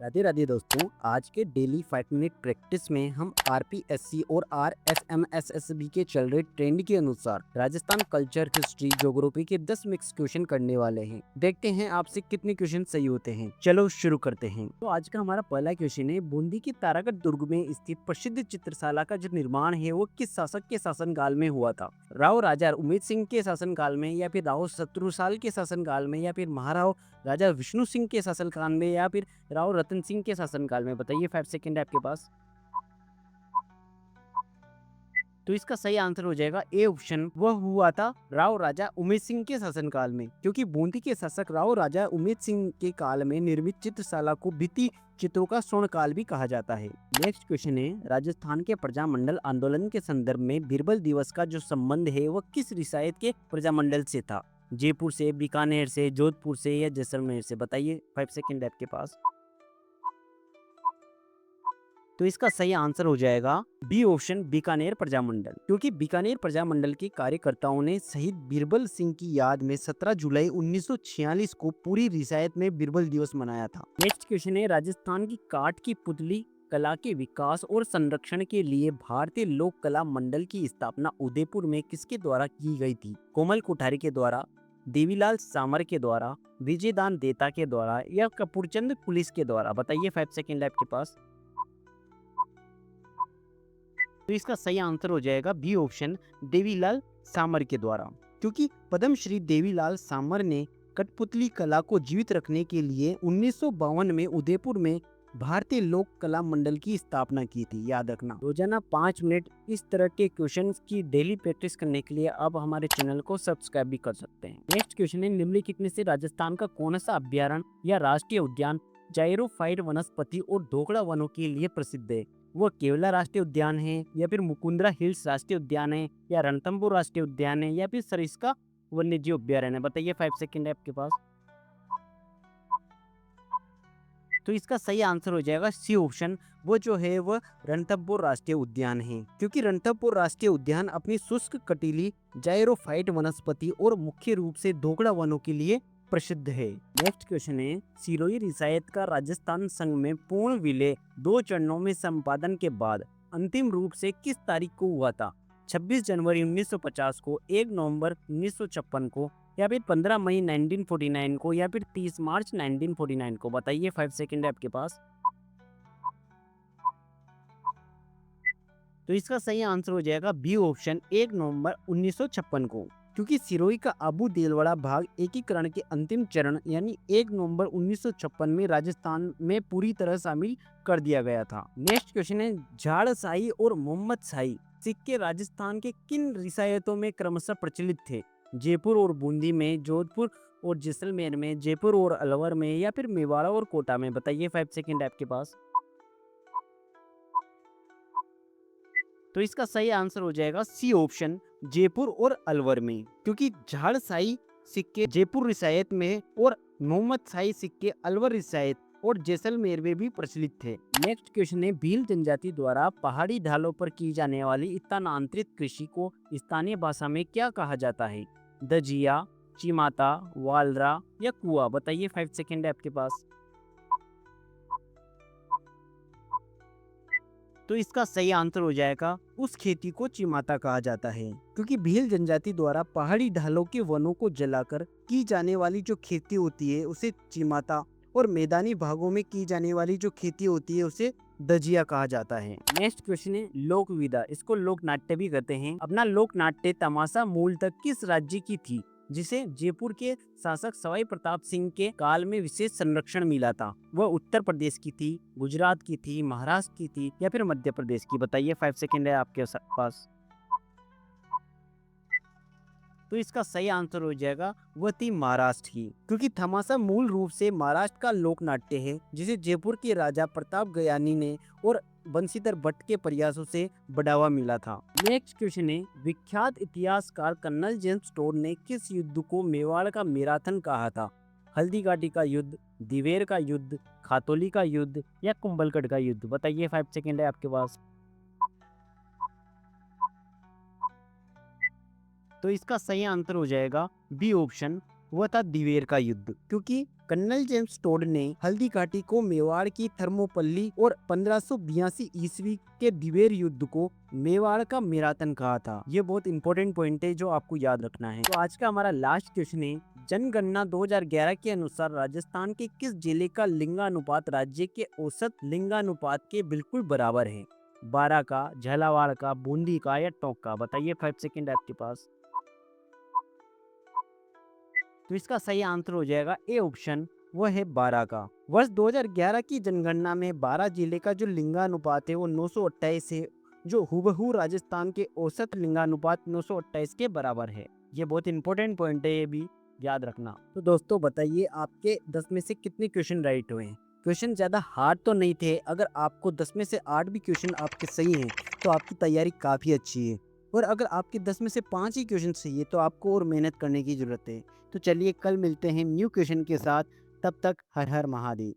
राधे राधे दोस्तों। आज के डेली 5 मिनट प्रैक्टिस में हम आरपीएससी और आरएसएमएसएसबी के चल रहे ट्रेंड के अनुसार राजस्थान कल्चर, हिस्ट्री, ज्योग्राफी के 10 मिक्स क्वेश्चन करने वाले हैं। देखते हैं आपसे कितने क्वेश्चन सही होते हैं। चलो शुरू करते हैं। तो आज का हमारा पहला क्वेश्चन है, बूंदी की तारागढ़ दुर्ग में स्थित प्रसिद्ध चित्रशाला का जो निर्माण है वो किस शासक के शासनकाल में हुआ था? राव राजा उमेद सिंह के शासनकाल में, या फिर राव शत्रुसाल के शासनकाल में, या फिर महाराव राजा विष्णु सिंह के शासनकाल में, या फिर राव रतन सिंह के शासनकाल में? बताइए, 5 सेकंड है आपके पास। तो इसका सही आंसर हो जाएगा ए ऑप्शन, वह हुआ था राव राजा उमेद सिंह के शासनकाल में, क्योंकि बूंदी के शासक राव राजा उमेद सिंह के काल में निर्मित चित्रशाला को भित्ति चित्रों का स्वर्ण काल भी कहा जाता है। नेक्स्ट क्वेश्चन है, राजस्थान के प्रजामंडल आंदोलन के संदर्भ में बीरबल दिवस का जो संबंध है वह किस रियासत के प्रजामंडल से था? जयपुर से, बीकानेर से, जोधपुर से, या जैसलमेर से? बताइए, 5 सेकंड है आपके पास। तो इसका सही आंसर हो जाएगा बी ऑप्शन, बीकानेर प्रजामंडल, क्योंकि बीकानेर प्रजामंडल के कार्यकर्ताओं ने शहीद बीरबल सिंह की याद में 17 जुलाई 1946 को पूरी रियासत में बीरबल दिवस मनाया था। नेक्स्ट क्वेश्चन है, राजस्थान की काठ की पुतली कला के विकास और संरक्षण के लिए भारतीय लोक कला मंडल की स्थापना उदयपुर में किसके द्वारा की गई थी? कोमल कोठारी के द्वारा, देवीलाल सामर के द्वारा, विजयदान देता के द्वारा, या कपूरचंद पुलिस के द्वारा? बताइए, 5 सेकंड है आपके पास। तो इसका सही आंसर हो जाएगा बी ऑप्शन, देवीलाल सामर के द्वारा, क्योंकि पद्मश्री देवीलाल सामर ने कठपुतली कला को जीवित रखने के लिए 1952 में उदयपुर में भारतीय लोक कला मंडल की स्थापना की थी। याद रखना, रोजाना 5 मिनट इस तरह के क्वेश्चंस की डेली प्रैक्टिस करने के लिए अब हमारे चैनल को सब्सक्राइब भी कर सकते हैं। नेक्स्ट क्वेश्चन है, निम्नलिखित में से राजस्थान का कौन सा अभ्यारण्य या राष्ट्रीय उद्यान जायरोफाइट वनस्पति और ढोकड़ा वनों के लिए प्रसिद्ध है? वो केवला राष्ट्रीय उद्यान है, या फिर मुकुंदरा हिल्स राष्ट्रीय उद्यान है, या रणथंभौर राष्ट्रीय उद्यान है, या फिर सरिस्का वन्यजीव अभ्यारण्य है? बताइए, 5 सेकंड है आपके पास। तो इसका सही आंसर हो जाएगा सी ऑप्शन, वो जो है वह रणथंभौर राष्ट्रीय उद्यान है, क्योंकि रणथंभौर राष्ट्रीय उद्यान अपनी शुष्क कटीली जायरोफाइट वनस्पति और मुख्य रूप से ढोकड़ा वनों के लिए प्रसिद्ध है। नेक्स्ट क्वेश्चन है, सिरोही रियासत का राजस्थान संघ में पूर्ण विलय 2 चरणों में संपादन के बाद अंतिम रूप से किस तारीख को हुआ था? 26 जनवरी 1950 को, 1 नवंबर 1956 को, या फिर 15 मई 1949 को, या फिर 30 मार्च 1949 को? बताइए, 5 सेकंड है आपके पास। तो इसका सही आंसर हो जाएगा बी ऑप्शन, 1 नवंबर 1956 को, क्योंकि सिरोही का आबू देलवाड़ा भाग एकीकरण के अंतिम चरण यानी 1 नवंबर 1956 में राजस्थान में पूरी तरह शामिल कर दिया गया था। नेक्स्ट क्वेश्चन है, झाड़ और मोहम्मद शाही सिक्के राजस्थान के किन रियासतों में क्रमशः प्रचलित थे? जयपुर और बूंदी में, जोधपुर और जैसलमेर में, जयपुर और अलवर में, या फिर मेवाड़ा और कोटा में? बताइए, 5 सेकंड है आपके पास। तो इसका सही आंसर हो जाएगा सी ऑप्शन, जयपुर और अलवर में, क्योंकि झाड़साई सिक्के जयपुर रियासत में और मोहम्मद शाही सिक्के अलवर रियासत और जैसलमेर में भी प्रचलित थे। नेक्स्ट क्वेश्चन है, भील जनजाति द्वारा पहाड़ी ढालों पर की जाने वाली स्थानांतरित कृषि को स्थानीय भाषा में क्या कहा जाता है? दजिया, चिमाता, वालरा, या कुआ? बताइए, 5 सेकंड है आपके पास। तो इसका सही आंसर हो जाएगा, उस खेती को चिमाता कहा जाता है, क्योंकि भील जनजाति द्वारा पहाड़ी ढालों के वनों को जलाकर की जाने वाली जो खेती होती है उसे चिमाता, और मैदानी भागों में की जाने वाली जो खेती होती है उसे दजिया कहा जाता है। नेक्स्ट क्वेश्चन है, लोक विदा, इसको लोक नाट्य भी कहते हैं। अपना लोक नाट्य तमाशा मूल तक किस राज्य की थी, जिसे जयपुर के शासक सवाई प्रताप सिंह के काल में विशेष संरक्षण मिला था? वह उत्तर प्रदेश की थी, गुजरात की थी, महाराष्ट्र की थी, या फिर मध्य प्रदेश की? बताइए, 5 सेकंड है आपके पास। तो इसका सही आंसर हो जाएगा, वह थी महाराष्ट्र की, क्योंकि तमाशा मूल रूप से महाराष्ट्र का लोक नाट्य है, जिसे जयपुर के राजा प्रताप गयानी ने और बंशीधर भट्ट के प्रयासों से बढ़ावा मिला था। नेक्स्ट क्वेश्चन है, विख्यात इतिहासकार कर्नल जेम्स टोड ने किस युद्ध को मेवाड़ का मैराथन कहा था? हल्दी घाटी का युद्ध, दिवेर का युद्ध, खातौली का युद्ध, या कुंभलगढ़ का युद्ध? बताइए, 5 सेकंड है आपके पास। तो इसका सही आंसर हो जाएगा बी ऑप्शन, वह था दिवेर का युद्ध, क्योंकि कर्नल जेम्स टोड ने हल्दी घाटी को मेवाड़ की थर्मोपल्ली और 1582 ईस्वी के दिवेर युद्ध को मेवाड़ का मेरातन कहा था। ये बहुत इंपॉर्टेंट पॉइंट है जो आपको याद रखना है। तो आज का हमारा लास्ट क्वेश्चन है, जनगणना 2011 के अनुसार राजस्थान के किस जिले का लिंगानुपात राज्य के औसत लिंगानुपात के बिल्कुल बराबर है? 12 का, झालावाड़ का, बूंदी का या टोंक का? बताइए, 5 सेकंड आपके पास। तो इसका सही आंसर हो जाएगा ए ऑप्शन, वो है 12 का। वर्ष 2011 की जनगणना में 12 जिले का जो लिंगानुपात है वो 928 है, जो हुबहू राजस्थान के औसत लिंगानुपात 928 के बराबर है। ये बहुत इंपॉर्टेंट पॉइंट है, ये भी याद रखना। तो दोस्तों बताइए, आपके 10 में से कितने क्वेश्चन राइट हुए हैं? क्वेश्चन ज़्यादा हार्ड तो नहीं थे। अगर आपको 10 में से 8 भी क्वेश्चन आपके सही हैं तो आपकी तैयारी काफ़ी अच्छी है। और अगर आपके 10 में से 5 ही क्वेश्चन सही है तो आपको और मेहनत करने की ज़रूरत है। तो चलिए कल मिलते हैं न्यू क्वेश्चन के साथ। तब तक हर हर महादेव।